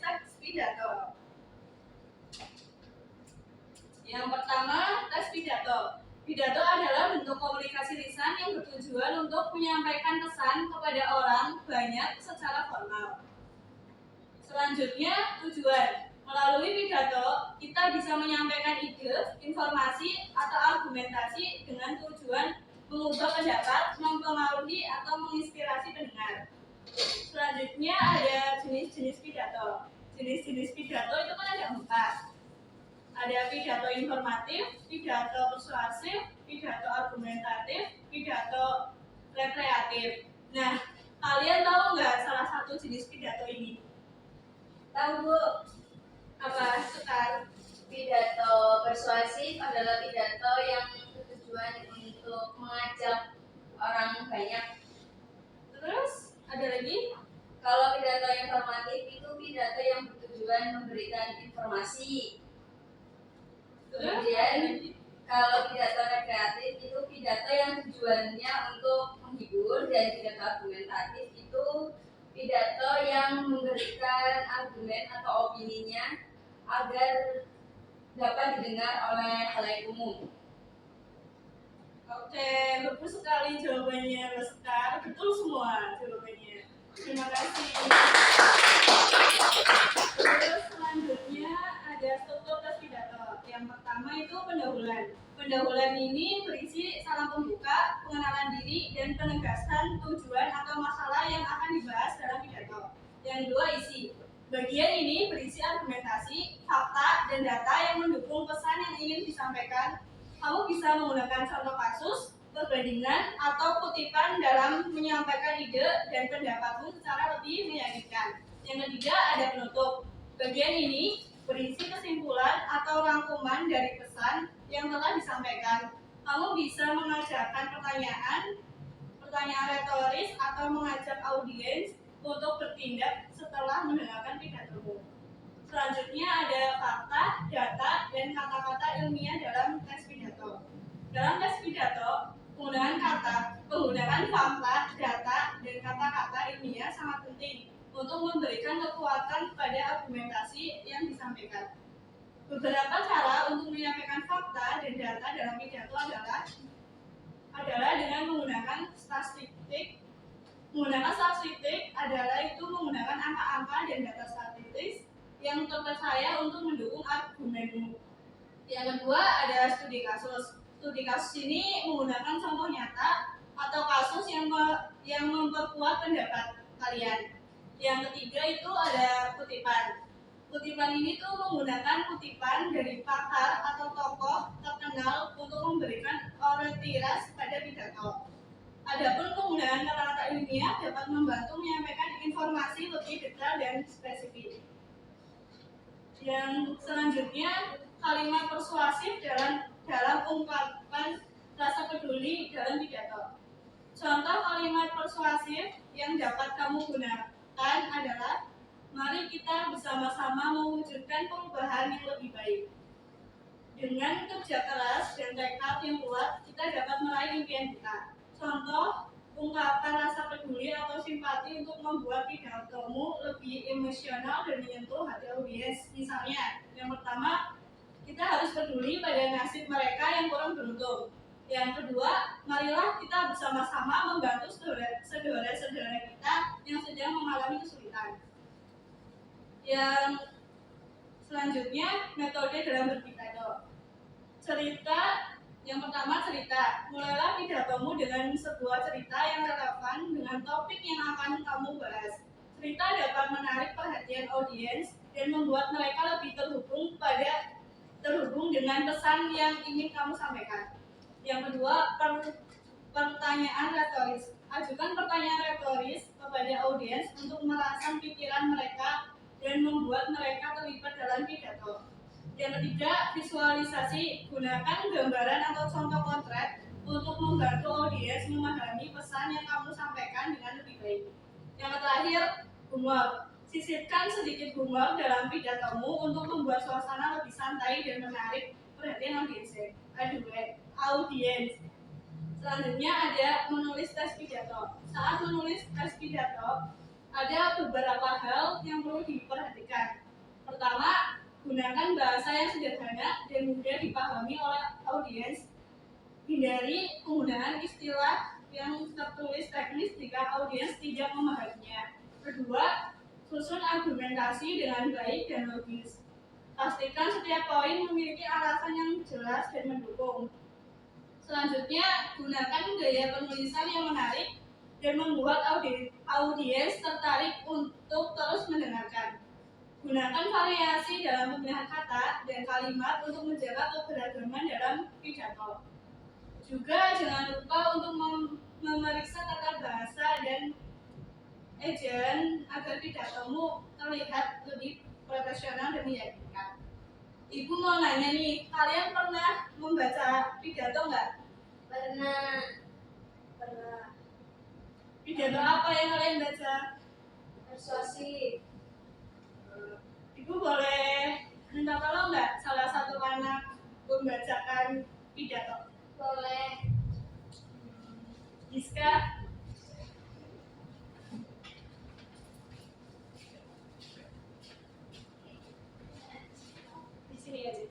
tes pidato. Yang pertama, tes pidato. Pidato adalah bentuk komunikasi lisan yang bertujuan untuk menyampaikan pesan kepada orang banyak secara formal. Selanjutnya, tujuan. Melalui pidato, kita bisa menyampaikan ide, informasi, atau argumentasi dengan tujuan mengubah pendapat, mempengaruhi, atau menginspirasi pendengar. Selanjutnya ada jenis-jenis pidato. Jenis-jenis pidato itu kan ada 4. Ada pidato informatif, pidato persuasif, pidato argumentatif, pidato rekreatif. Nah, kalian tahu nggak salah satu jenis pidato ini? Tahu Bu? Apa Sekar? Pidato persuasif adalah pidato yang bertujuan untuk mengajak orang banyak. Terus ada lagi? Kalau pidato informatif itu pidato yang bertujuan memberikan informasi. Kemudian kalau pidato rekreatif itu pidato yang tujuannya untuk menghibur, dan pidato argumentatif itu pidato yang memberikan argumen atau opininya agar dapat didengar oleh khalayak umum. Oke, bagus sekali jawabannya Mas Sekar. Betul semua jawabannya. Terima kasih. Terus selanjutnya ada struktur tes pidato. Yang pertama itu pendahuluan. Pendahuluan ini berisi salam pembuka, pengenalan diri, dan penegasan tujuan atau masalah yang akan dibahas dalam pidato. Yang kedua isi. Bagian ini berisi argumentasi, fakta, dan data yang mendukung pesan yang ingin disampaikan. Kamu bisa menggunakan contoh kasus, perbandingan, atau kutipan dalam menyampaikan ide dan pendapatmu secara lebih meyakinkan. Yang ketiga ada penutup. Bagian ini berisi kesimpulan atau rangkuman dari pesan yang telah disampaikan. Kamu bisa mengajarkan pertanyaan retoris atau mengajak audiens untuk bertindak setelah mendengarkan pidatomu. Selanjutnya ada fakta, data, dan kata-kata ilmiah dalam tes pidato. Dalam tes pidato, penggunaan fakta, data, dan kata-kata ilmiah sangat penting untuk memberikan kekuatan pada argumentasi yang disampaikan. Beberapa cara untuk menyampaikan fakta dan data dalam pidato adalah dengan menggunakan statistik. Menggunakan statistik adalah itu menggunakan angka-angka dan data statistik yang terpercaya untuk mendukung argumenmu. Yang kedua ada studi kasus. Studi kasus ini menggunakan contoh nyata atau kasus yang memperkuat pendapat kalian. Yang ketiga itu ada kutipan. Kutipan ini tuh menggunakan kutipan dari pakar atau tokoh terkenal untuk memberikan oratiras pada pidato. Adapun penggunaan kata-kata ilmiah dapat membantu menyampaikan informasi lebih detail dan spesifik. Yang selanjutnya kalimat persuasif dalam ungkapan rasa peduli dalam pidato. Contoh kalimat persuasif yang dapat kamu gunakan adalah mari kita bersama-sama mewujudkan perubahan yang lebih baik. Dengan kerja keras dan tekad yang kuat, kita dapat meraih impian kita. Contoh ungkapan rasa peduli atau simpati untuk membuat pidatomu lebih emosional dan menyentuh hati audiens. Misalnya, yang pertama, kita harus peduli pada nasib mereka yang kurang beruntung. Yang kedua, marilah kita bersama-sama membantu saudara-saudara kita yang sedang mengalami kesulitan. Yang selanjutnya, metode dalam berpidato. Yang pertama cerita. Mulailah pidatomu dengan sebuah cerita yang relevan dengan topik yang akan kamu bahas. Cerita dapat menarik perhatian audiens dan membuat mereka lebih terhubung dengan pesan yang ingin kamu sampaikan. Yang kedua, pertanyaan retoris. Ajukan pertanyaan retoris kepada audiens untuk merangsang pikiran mereka dan membuat mereka terlibat dalam pidato. Yang ketiga, visualisasi. Gunakan gambaran atau contoh potret untuk membantu audiens memahami pesan yang kamu sampaikan dengan lebih baik. Yang terakhir, humor. Sisipkan sedikit humor dalam pidatomu untuk membuat suasana lebih santai dan menarik perhatian audiens. Selanjutnya ada menulis tes pidato. Saat menulis tes pidato, ada beberapa hal yang perlu diperhatikan. Gunakan bahasa yang sederhana dan mudah dipahami oleh audiens. Hindari penggunaan istilah yang tertulis teknis jika audiens tidak memahaminya. Kedua, susun argumentasi dengan baik dan logis. Pastikan setiap poin memiliki alasan yang jelas dan mendukung. Selanjutnya, gunakan gaya penulisan yang menarik dan membuat audiens tertarik untuk terus mendengarkan. Gunakan variasi dalam pemilihan kata dan kalimat untuk menjaga keberagaman dalam pidato. Juga jangan lupa untuk memeriksa tata bahasa dan ejaan agar pidatomu terlihat lebih profesional dan meyakinkan. Ibu mau nanya nih, kalian pernah membaca pidato nggak? Pernah. Pidato apa yang kalian baca? Persuasif. Ibu boleh minta tolong nggak salah satu anak membacakan pidato? Boleh. Giska. Di sini aja.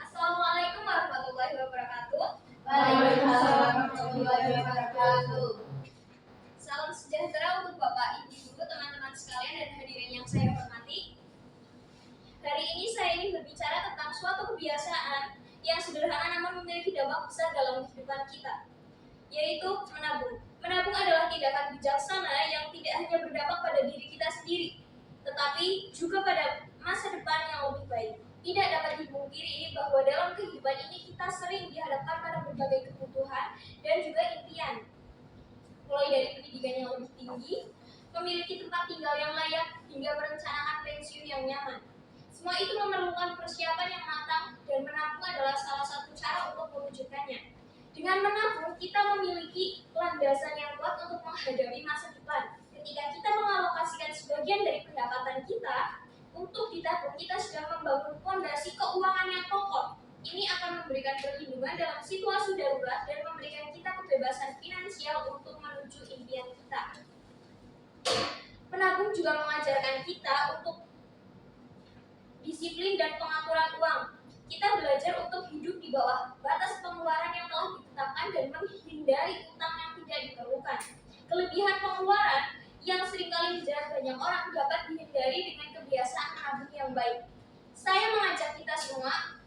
Assalamualaikum warahmatullahi wabarakatuh. Waalaikumsalam warahmatullahi wabarakatuh. Salam sejahtera untuk Bapak, Ibu, Guru, teman-teman sekalian dan hadirin yang saya hormati. Hari ini saya ingin berbicara tentang suatu kebiasaan yang sederhana namun memiliki dampak besar dalam kehidupan kita, yaitu menabung. Menabung adalah tindakan bijaksana yang tidak hanya berdampak pada diri kita sendiri, tetapi juga pada masa depan yang lebih baik. Tidak dapat dipungkiri bahwa dalam kehidupan ini kita sering dihadapkan pada berbagai kebutuhan dan juga impian. Mulai dari pendidikan yang lebih tinggi, memiliki tempat tinggal yang layak, hingga merencanakan pensiun yang nyaman. Semua itu memerlukan persiapan yang matang dan menabung adalah salah satu cara untuk mewujudkannya. Dengan menabung, kita memiliki landasan yang kuat untuk menghadapi masa depan. Ketika kita mengalokasikan sebagian dari pendapatan kita untuk ditabung, kita sedang membangun fondasi keuangan yang kokoh. Ini akan memberikan perlindungan dalam situasi darurat dan memberikan kita kebebasan finansial untuk menuju impian kita. Menabung juga mengajarkan kita untuk disiplin dan pengaturan uang. Kita belajar untuk hidup di bawah batas pengeluaran yang telah ditetapkan dan menghindari utang yang tidak diperlukan. Kelebihan pengeluaran yang seringkali dijerat banyak orang dapat dihindari dengan kebiasaan menabung yang baik. Saya mengajak kita semua,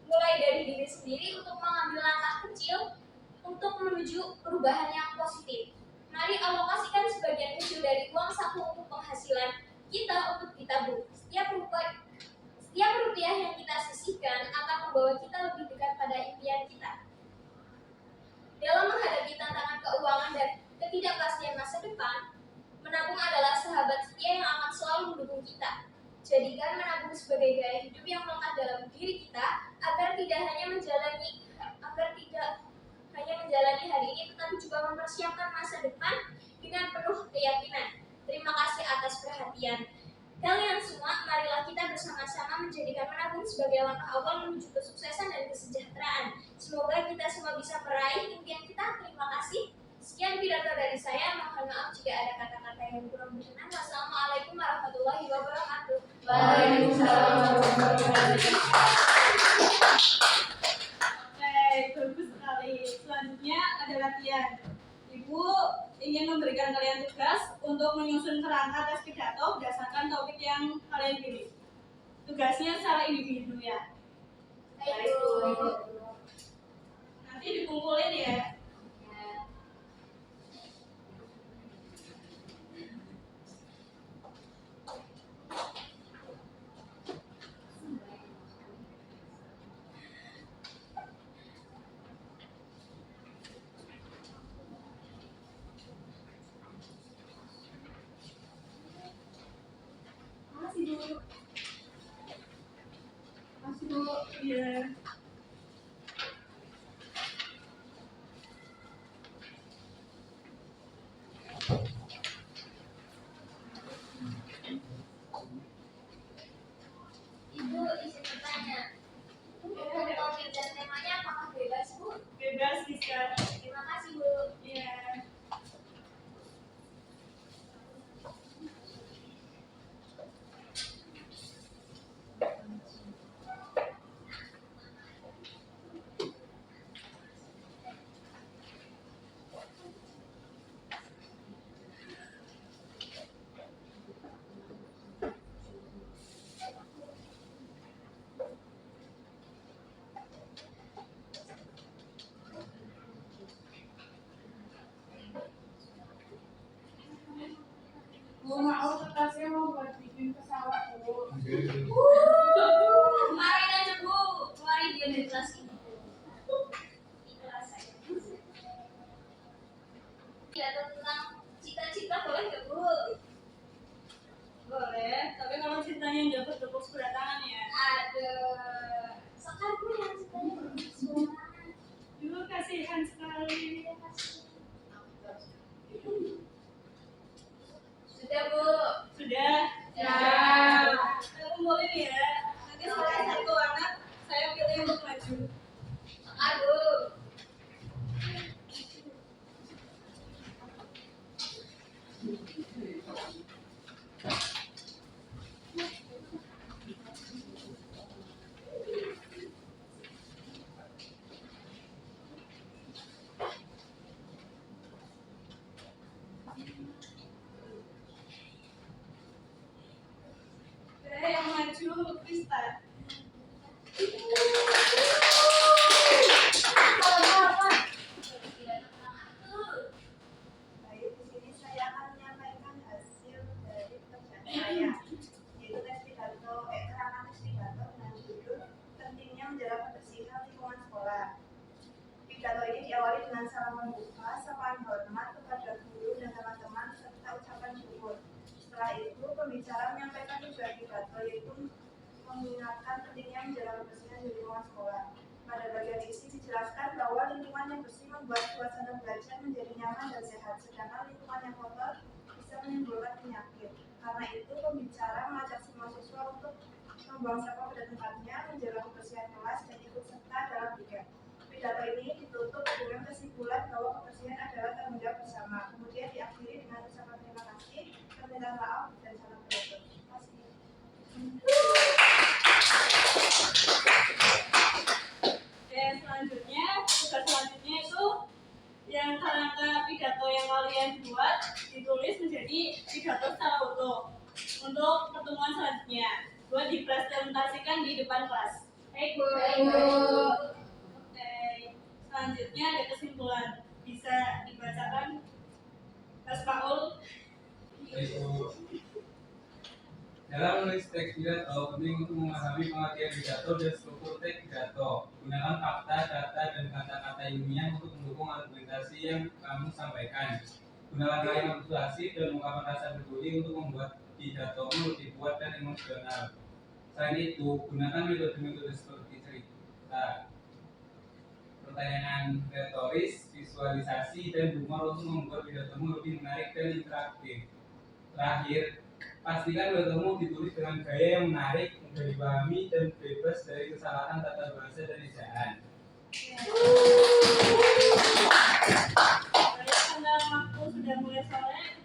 mulai dari diri sendiri, untuk mengambil langkah kecil untuk menuju perubahan yang positif. Mari alokasikan sebagian kecil dari uang saku untuk penghasilan kita untuk ditabung. Setiap rupiah yang kita sisihkan akan membawa kita lebih dekat pada impian kita. Dalam menghadapi tantangan keuangan dan ketidakpastian masa depan, menabung adalah sahabat setia yang akan selalu mendukung kita. Jadikan menabung sebagai gaya hidup yang melekat dalam diri kita agar tidak hanya menjalani hari ini, tetapi juga mempersiapkan masa depan dengan penuh keyakinan. Terima kasih atas perhatian kalian semua. Marilah kita bersama-sama menjadikan menabung sebagai langkah awal menuju kesuksesan dan kesejahteraan. Semoga kita semua bisa meraih impian kita. Terima kasih. Sekian pidato dari saya. Mohon maaf jika ada kata-kata yang kurang berkenan. Wassalamualaikum warahmatullahi wabarakatuh. Waalaikumsalam warahmatullahi wabarakatuh. Bagus sekali. Selanjutnya ada latihan. Ibu ingin memberikan kalian tugas untuk menyusun kerangka tes pidato berdasarkan topik yang kalian pilih. Tugasnya secara individu ya. Baik, Bu. Nanti dikumpulin ya. Masih Bu. Iya. Ibu, izin bertanya. Untuk topik dan temanya apakah bebas, Bu? Bebas bisa. Terima kasih, Bu. Iya. Bu, maaf kertasnya mau buat bikin pesawat, Bu. Kemarin aja Bu, kemarin dia di kelas ini. Ikhlas saja. Pidato tentang cita-cita boleh nggak Bu? Boleh, tapi kalau ceritanya yang dapat tepuk sebelah tangan ya. Ada sekali Bu yang citanya bersuara. Dulu kasihan sekali. Sudah Bu. Sudah. Ya. Kita kumpulin ya. Nanti salah satu anak saya pilih untuk maju. Aduh. Oke, yang maju Krista. Baik, di sini saya akan menyampaikan hasil dari pekerjaan saya, yaitu tes pidato, keterangan tes pidato dengan judul pentingnya menjaga kebersihan lingkungan sekolah. Pidato ini diawali dengan salam pembuka, sapaan hormat kepada guru dan teman-teman serta ucapan syukur. Setelah itu, pembicara menyampaikan tujuan pidato, yaitu mengingatkan pentingnya menjaga kebersihan di lingkungan sekolah. Pada bagian isi dijelaskan bahwa lingkungan yang bersih membuat suasana belajar menjadi nyaman dan sehat, sedangkan lingkungan yang kotor bisa menimbulkan penyakit. Karena itu, pembicara mengajak semua siswa untuk membuang sampah pada tempatnya, menjaga kebersihan kelas, dan ikut serta dalam kegiatan. Pidato ini ditutup dengan kesimpulan bahwa kebersihan adalah tanggung jawab bersama. Kemudian diakhiri dengan ucapan terima kasih, permintaan maaf, dan salam penutup. Terima kasih. Oke, selanjutnya, tugas selanjutnya itu yang kerangka pidato yang kalian buat ditulis menjadi pidato secara utuh. Untuk pertemuan selanjutnya, buat dipresentasikan di depan kelas. Baik Bu. Oke, selanjutnya ada kesimpulan. Bisa dibacakan, Mas Paul? Dalam menulis teks pidato, penting untuk memahami pengertian pidato dan struktur teks pidato. Gunakan fakta, data, dan kata-kata ilmiah untuk mendukung argumentasi yang kamu sampaikan. Gunakan gaya persuasif dan ungkapan rasa peduli untuk membuat pidatomu lebih kuat dan emosional. Selain itu, gunakan metode-metode seperti cerita, pertanyaan retoris, visualisasi, dan humor untuk membuat pidatomu lebih menarik dan interaktif. Terakhir, pastikan pidatomu ditulis dengan gaya yang menarik, mudah dipahami, dan bebas dari kesalahan tata bahasa dan ejaan. Karena waktu sudah mulai sore,